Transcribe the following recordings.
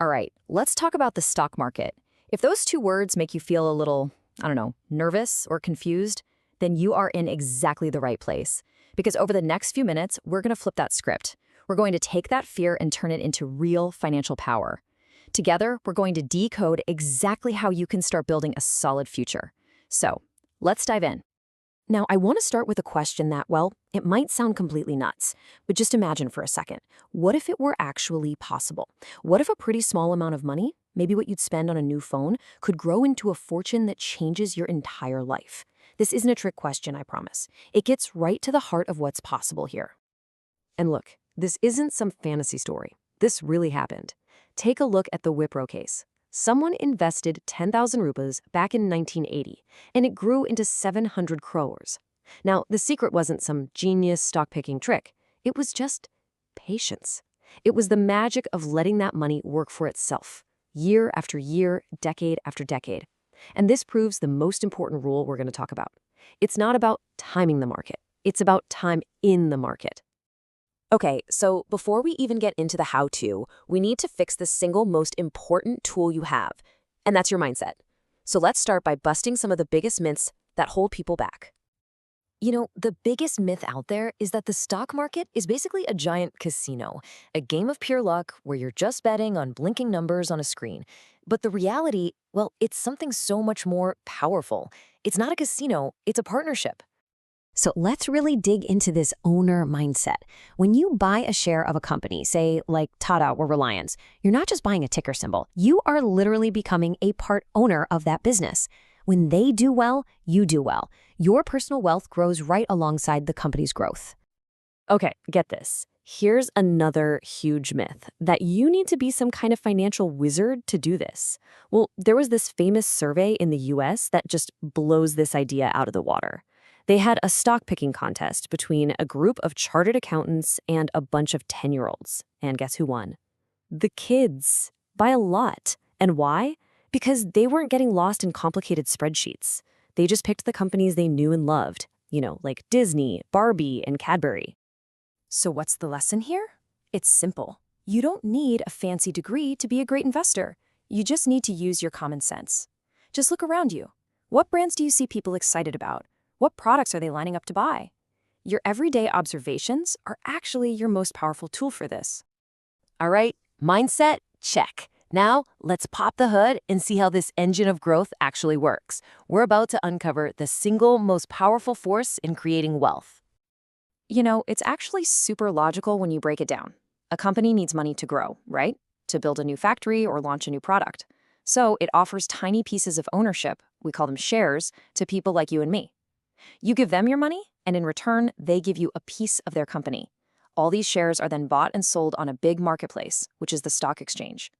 All right, let's talk about the stock market. If those two words make you feel a little, I don't know, nervous or confused, then you are in exactly the right place. Because over the next few minutes, we're going to flip that script. We're going to take that fear and turn it into real financial power. Together, we're going to decode exactly how you can start building a solid future. So, let's dive in. Now, I want to start with a question that, well, it might sound completely nuts, but just imagine for a second. What if it were actually possible? What if a pretty small amount of money, maybe what you'd spend on a new phone, could grow into a fortune that changes your entire life? This isn't a trick question, I promise. It gets right to the heart of what's possible here. And look, this isn't some fantasy story. This really happened. Take a look at the Wipro case. Someone invested 10,000 rupees back in 1980, and it grew into 700 crores. Now, the secret wasn't some genius stock-picking trick. It was just patience. It was the magic of letting that money work for itself, year after year, decade after decade. And this proves the most important rule we're going to talk about. It's not about timing the market. It's about time in the market. Okay, so before we even get into the how-to, we need to fix the single most important tool you have, and that's your mindset. So let's start by busting some of the biggest myths that hold people back. You know, the biggest myth out there is that the stock market is basically a giant casino, a game of pure luck where you're just betting on blinking numbers on a screen. But the reality, well, it's something so much more powerful. It's not a casino, it's a partnership. So let's really dig into this owner mindset. When you buy a share of a company, say like Tata or Reliance, you're not just buying a ticker symbol. You are literally becoming a part owner of that business. When they do well, you do well. Your personal wealth grows right alongside the company's growth. Okay, get this. Here's another huge myth, that you need to be some kind of financial wizard to do this. Well, there was this famous survey in the US that just blows this idea out of the water. They had a stock-picking contest between a group of chartered accountants and a bunch of 10-year-olds. And guess who won? The kids, by a lot. And why? Because they weren't getting lost in complicated spreadsheets. They just picked the companies they knew and loved, like Disney, Barbie, and Cadbury. So what's the lesson here? It's simple. You don't need a fancy degree to be a great investor. You just need to use your common sense. Just look around you. What brands do you see people excited about? What products are they lining up to buy? Your everyday observations are actually your most powerful tool for this. All right, mindset, check. Now, let's pop the hood and see how this engine of growth actually works. We're about to uncover the single most powerful force in creating wealth. It's actually super logical when you break it down. A company needs money to grow, right? To build a new factory or launch a new product. So it offers tiny pieces of ownership, we call them shares, to people like you and me. You give them your money, and in return, they give you a piece of their company. All these shares are then bought and sold on a big marketplace, which is the stock exchange.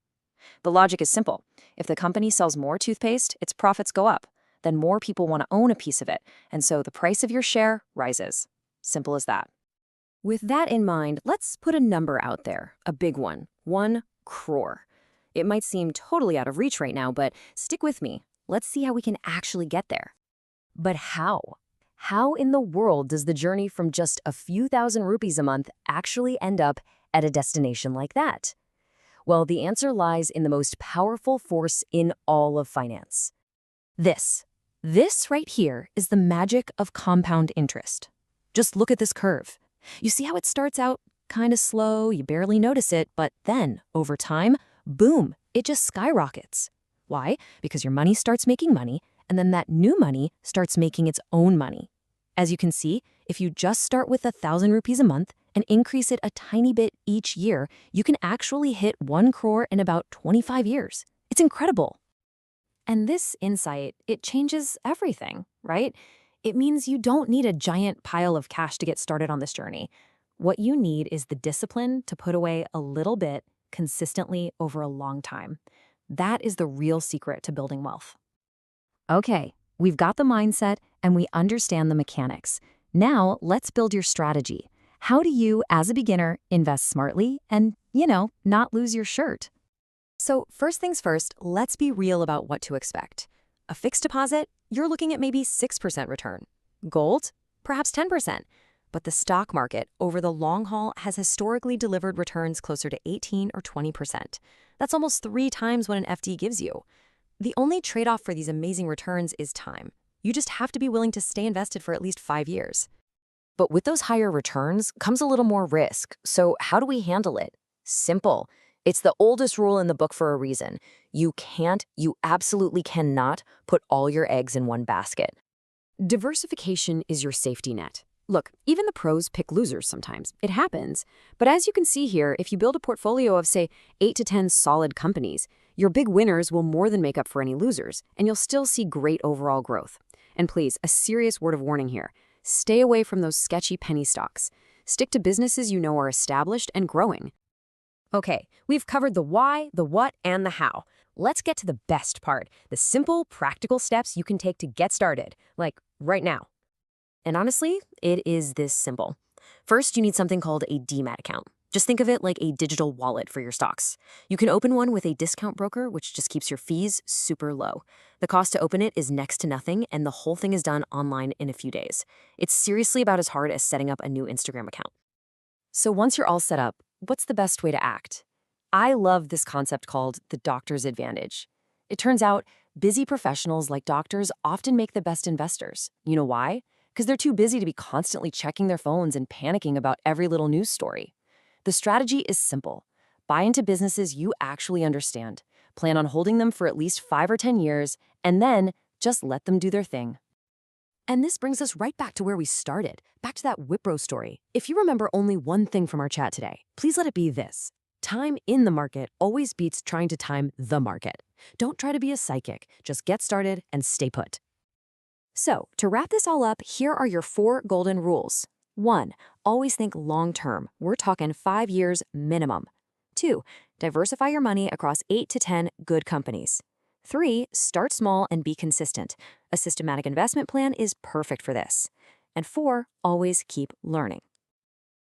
The logic is simple. If the company sells more toothpaste, its profits go up. Then more people want to own a piece of it, and so the price of your share rises. Simple as that. With that in mind, let's put a number out there, a big one, 1 crore. It might seem totally out of reach right now, but stick with me. Let's see how we can actually get there. But how? How in the world does the journey from just a few thousand rupees a month actually end up at a destination like that? Well, the answer lies in the most powerful force in all of finance. This right here is the magic of compound interest. Just look at this curve. You see how it starts out kind of slow, you barely notice it, but then, over time, boom, it just skyrockets. Why? Because your money starts making money, and then that new money starts making its own money. As you can see, if you just start with 1,000 rupees a month and increase it a tiny bit each year, you can actually hit 1 crore in about 25 years. It's incredible. And this insight, it changes everything, right? It means you don't need a giant pile of cash to get started on this journey. What you need is the discipline to put away a little bit consistently over a long time. That is the real secret to building wealth. Okay, we've got the mindset and we understand the mechanics. Now, let's build your strategy. How do you, as a beginner, invest smartly and, not lose your shirt? So first things first, let's be real about what to expect. A fixed deposit, you're looking at maybe 6% return. Gold, perhaps 10%. But the stock market, over the long haul, has historically delivered returns closer to 18 or 20%. That's almost 3 times what an FD gives you. The only trade-off for these amazing returns is time. You just have to be willing to stay invested for at least 5 years. But with those higher returns comes a little more risk. So how do we handle it? Simple. It's the oldest rule in the book for a reason. You absolutely cannot put all your eggs in one basket. Diversification is your safety net. Look, even the pros pick losers sometimes. It happens. But as you can see here, if you build a portfolio of, say, 8 to 10 solid companies, your big winners will more than make up for any losers, and you'll still see great overall growth. And please, a serious word of warning here. Stay away from those sketchy penny stocks. Stick to businesses you know are established and growing. Okay, we've covered the why, the what, and the how. Let's get to the best part, the simple, practical steps you can take to get started, like right now. And honestly, it is this simple. First, you need something called a demat account. Just think of it like a digital wallet for your stocks. You can open one with a discount broker, which just keeps your fees super low. The cost to open it is next to nothing, and the whole thing is done online in a few days. It's seriously about as hard as setting up a new Instagram account. So once you're all set up, what's the best way to act? I love this concept called the doctor's advantage. It turns out busy professionals like doctors often make the best investors. You know why? Because they're too busy to be constantly checking their phones and panicking about every little news story. The strategy is simple. Buy into businesses you actually understand. Plan on holding them for at least 5 or 10 years, and then just let them do their thing. And this brings us right back to where we started, back to that Wipro story. If you remember only one thing from our chat today, please let it be this. Time in the market always beats trying to time the market. Don't try to be a psychic. Just get started and stay put. So, to wrap this all up, here are your 4 golden rules. 1. Always think long-term. We're talking 5 years minimum. 2. Diversify your money across 8 to 10 good companies. 3. Start small and be consistent. A systematic investment plan is perfect for this. And 4. Always keep learning.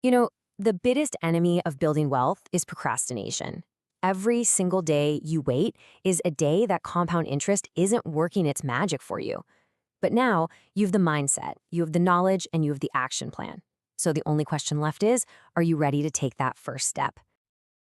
You know, the biggest enemy of building wealth is procrastination. Every single day you wait is a day that compound interest isn't working its magic for you. But now you have the mindset, you have the knowledge, and you have the action plan. So the only question left is, are you ready to take that first step?